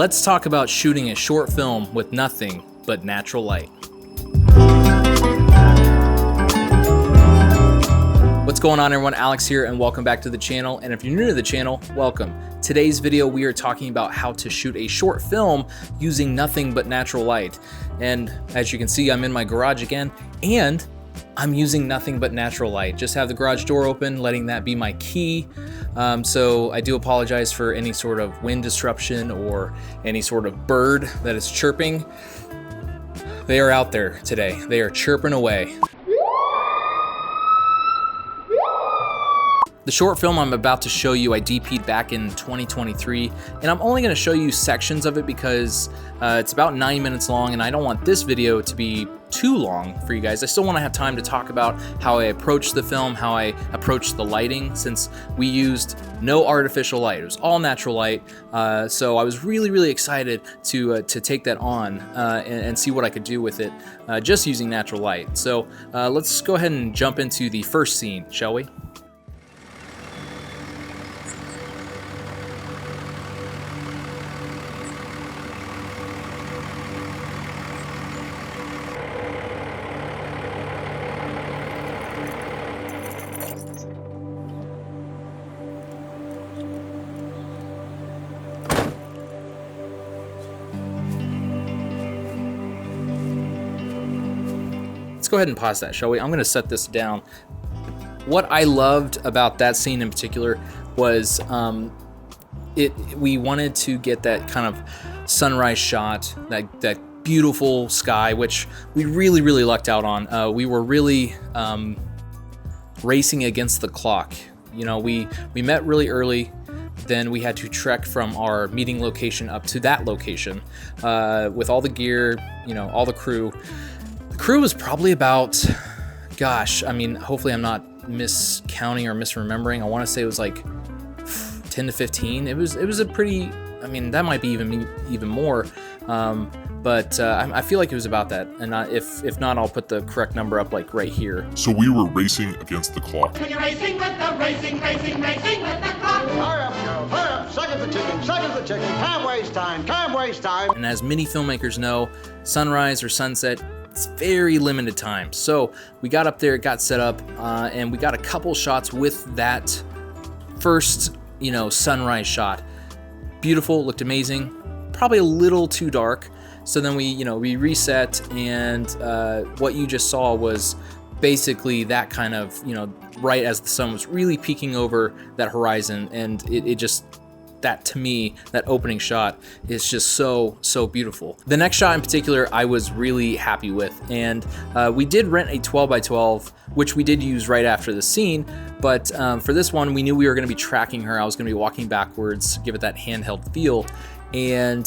Let's talk about shooting a short film with nothing but natural light. What's going on, everyone? Alex here, and welcome back to the channel. And if you're new to the channel, welcome. Today's video, we are talking about how to shoot a short film using nothing but natural light. And as you can see, I'm in my garage again, and I'm using nothing but natural light. Just have the garage door open, letting that be my key. So I do apologize for any sort of wind disruption or any sort of bird that is chirping. They are out there today. They are chirping away. The short film I'm about to show you, I DP'd back in 2023, and I'm only going to show you sections of it because it's about 9 minutes long, and I don't want this video to be too long for you guys. I still want to have time to talk about how I approached the film, how I approached the lighting, since we used no artificial light. It was all natural light, so I was really excited to take that on and see what I could do with it just using natural light. So let's go ahead and jump into the first scene, shall we? Go ahead and pause that, shall we? I'm going to set this down. What I loved about that scene in particular was we wanted to get that kind of sunrise shot, that beautiful sky, which we really lucked out on. We were really racing against the clock. You know, we met really early. Then we had to trek from our meeting location up to that location with all the gear, you know, all the crew. Crew was probably about, gosh, I mean, hopefully I'm not miscounting or misremembering. I want to say it was like 10 to 15. It was a pretty, I mean, that might be even more, but I feel like it was about that. And if not, I'll put the correct number up like right here. So we were racing against the clock. When you're racing with the racing with the clock. Hurry up, girls, hurry up. Second the chicken. Can't waste time. And as many filmmakers know, sunrise or sunset, it's very limited time. So we got up there, got set up, and we got a couple shots with that first, you know, sunrise shot. Beautiful, looked amazing, probably a little too dark. So then we reset, and what you just saw was basically that kind of, you know, right as the sun was really peeking over that horizon, and it just, that to me, that opening shot is just so beautiful. The next shot in particular I was really happy with, and we did rent a 12x12, which we did use right after the scene, but for this one we knew we were going to be tracking her. I was going to be walking backwards, give it that handheld feel, and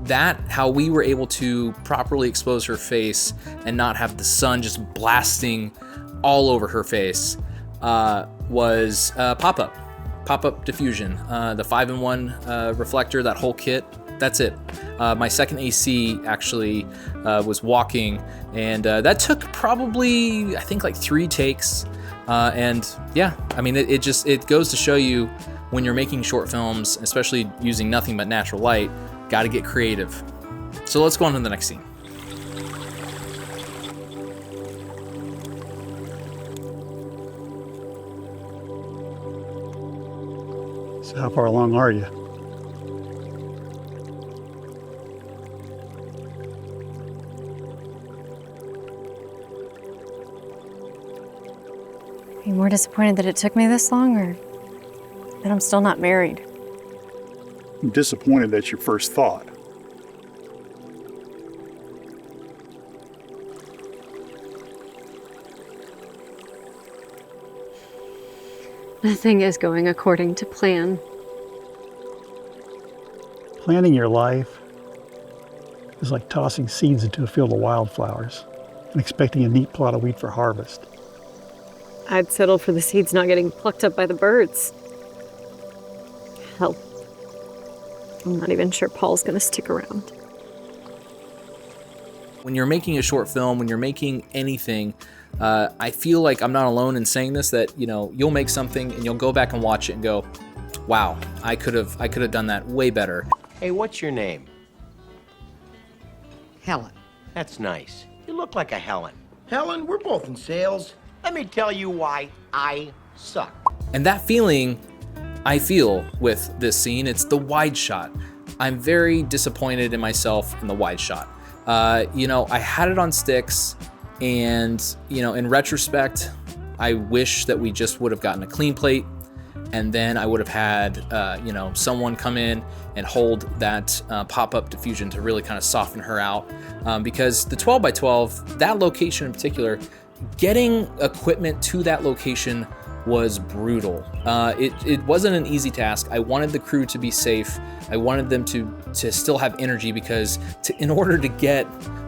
that, how we were able to properly expose her face and not have the sun just blasting all over her face was pop-up diffusion, the 5-in-1 reflector, that whole kit. That's it. My second AC actually was walking, and that took probably, I think, like 3 takes. And yeah, I mean, it goes to show you, when you're making short films, especially using nothing but natural light, got to get creative. So let's go on to the next scene. So how far along are you? Are you more disappointed that it took me this long, or that I'm still not married? I'm disappointed that's your first thought. Nothing is going according to plan. Planning your life is like tossing seeds into a field of wildflowers and expecting a neat plot of wheat for harvest. I'd settle for the seeds not getting plucked up by the birds. Hell, I'm not even sure Paul's gonna stick around. When you're making a short film, when you're making anything, I feel like I'm not alone in saying this, that, you know, you'll make something and you'll go back and watch it and go, wow, I could have done that way better. Hey, what's your name? Helen. That's nice. You look like a Helen. Helen, we're both in sales. Let me tell you why I suck. And that feeling I feel with this scene, it's the wide shot. I'm very disappointed in myself in the wide shot. I had it on sticks, and, in retrospect, I wish that we just would have gotten a clean plate, and then I would have had, someone come in and hold that pop-up diffusion to really kind of soften her out. Because the 12x12, that location in particular, getting equipment to that location was brutal. It wasn't an easy task. I wanted the crew to be safe. I wanted them to still have energy, because in order to get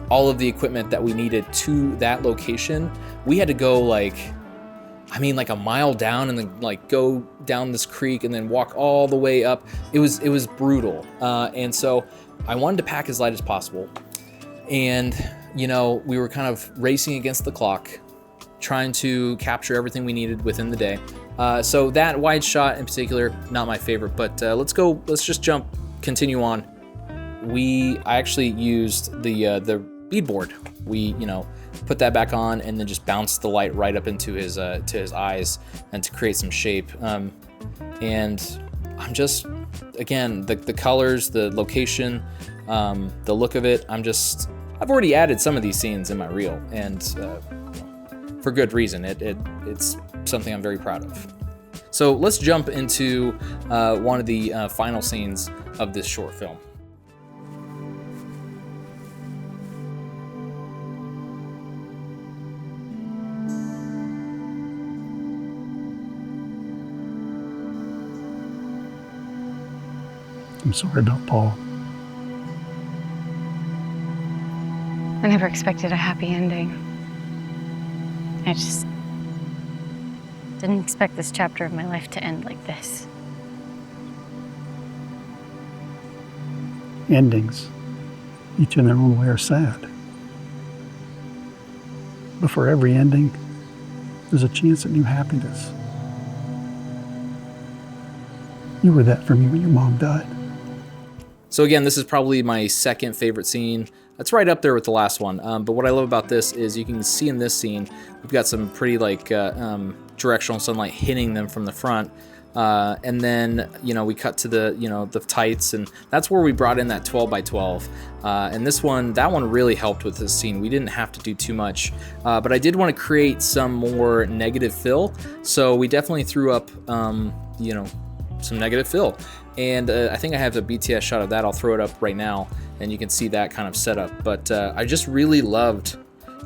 all of the equipment that we needed to that location, we had to go like a mile down, and then go down this creek and then walk all the way up. It was brutal. And so I wanted to pack as light as possible. And, we were kind of racing against the clock, trying to capture everything we needed within the day. So that wide shot in particular, not my favorite, but let's just continue on. I actually used the beadboard. We, put that back on and then just bounced the light right up into his eyes and to create some shape. And I'm just, again, the colors, the location, the look of it, I've already added some of these scenes in my reel, and for good reason. It's something I'm very proud of. So let's jump into one of the final scenes of this short film. I'm sorry about Paul. I never expected a happy ending. I just didn't expect this chapter of my life to end like this. Endings, each in their own way, are sad. But for every ending, there's a chance at new happiness. You were that for me when your mom died. So again, this is probably my second favorite scene. It's right up there with the last one. But what I love about this is you can see in this scene, we've got some pretty directional sunlight hitting them from the front. And then, we cut to the tights, and that's where we brought in that 12x12. And that one really helped with this scene. We didn't have to do too much, but I did want to create some more negative fill. So we definitely threw up, some negative fill. And I think I have a BTS shot of that. I'll throw it up right now, and you can see that kind of setup. But I just really loved,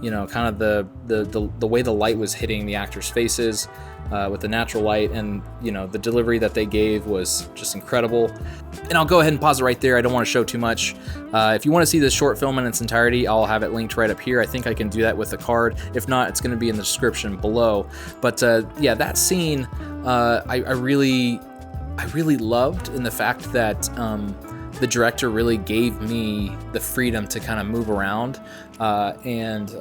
kind of the way the light was hitting the actors' faces with the natural light, and the delivery that they gave was just incredible. And I'll go ahead and pause it right there. I don't want to show too much. If you want to see this short film in its entirety, I'll have it linked right up here. I think I can do that with a card. If not, it's going to be in the description below. But yeah, that scene, I really loved, in the fact that the director really gave me the freedom to kind of move around and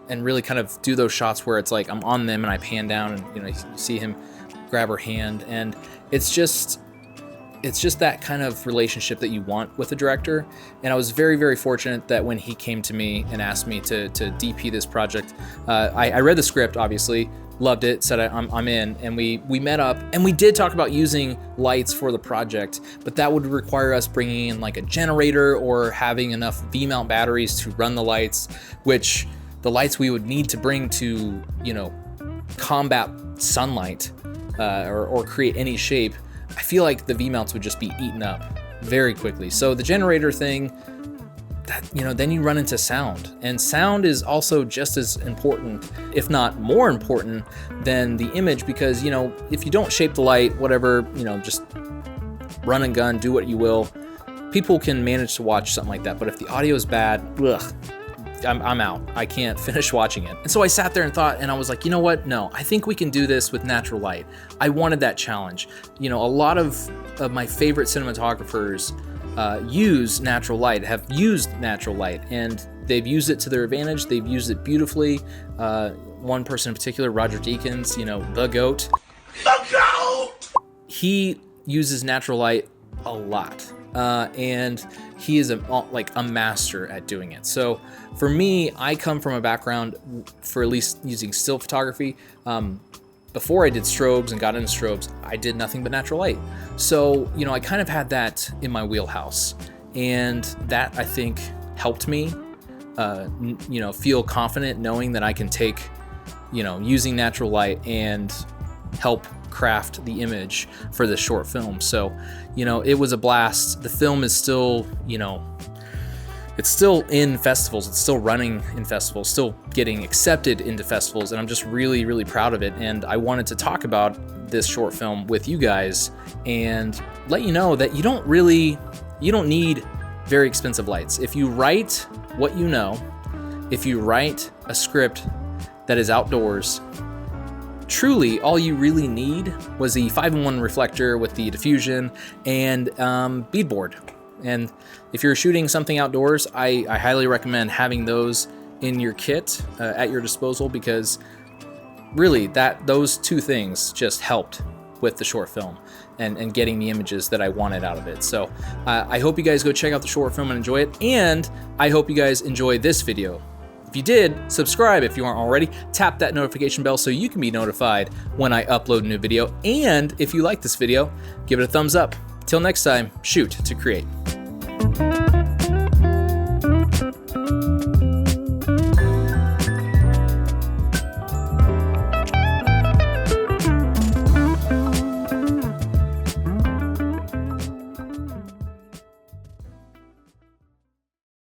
really kind of do those shots where it's like I'm on them and I pan down, and you see him grab her hand, and it's just that kind of relationship that you want with a director. And I was very, very fortunate that when he came to me and asked me to DP this project, I read the script, obviously, loved it, said I'm in, and we met up, and we did talk about using lights for the project, but that would require us bringing in like a generator or having enough V-mount batteries to run the lights, which the lights we would need to bring to combat sunlight or create any shape, I feel like the V-mounts would just be eaten up very quickly. So the generator thing, that, then you run into sound, and sound is also just as important, if not more important, than the image, because if you don't shape the light, whatever, just run and gun, do what you will, people can manage to watch something like that. But if the audio is bad, I'm out. I can't finish watching it. And so I sat there and thought, and I was like, you know what? No, I think we can do this with natural light. I wanted that challenge. A lot of my favorite cinematographers use natural light, have used natural light, and they've used it to their advantage. They've used it beautifully. One person in particular, Roger Deakins, the GOAT. The GOAT! He uses natural light a lot. and he is a master at doing it. So for me, I come from a background for at least using still photography. Before I did strobes and got into strobes, I did nothing but natural light. So, you know, I kind of had that in my wheelhouse, and that I think helped me, you know, feel confident knowing that I can take, you know, using natural light and help craft the image for this short film. So, you know, it was a blast. The film is still, you know, it's still in festivals, it's still running in festivals, still getting accepted into festivals, and I'm just really, really proud of it. And I wanted to talk about this short film with you guys and let you know that you don't need very expensive lights. If you write what you know, if you write a script that is outdoors, truly all you really need was the 5-in-1 reflector with the diffusion and beadboard. And if you're shooting something outdoors, I highly recommend having those in your kit at your disposal, because really those two things just helped with the short film and getting the images that I wanted out of it. So I hope you guys go check out the short film and enjoy it, and I hope you guys enjoy this video. If you did, subscribe if you aren't already, tap that notification bell so you can be notified when I upload a new video, and if you like this video, give it a thumbs up. Till next time, shoot to create.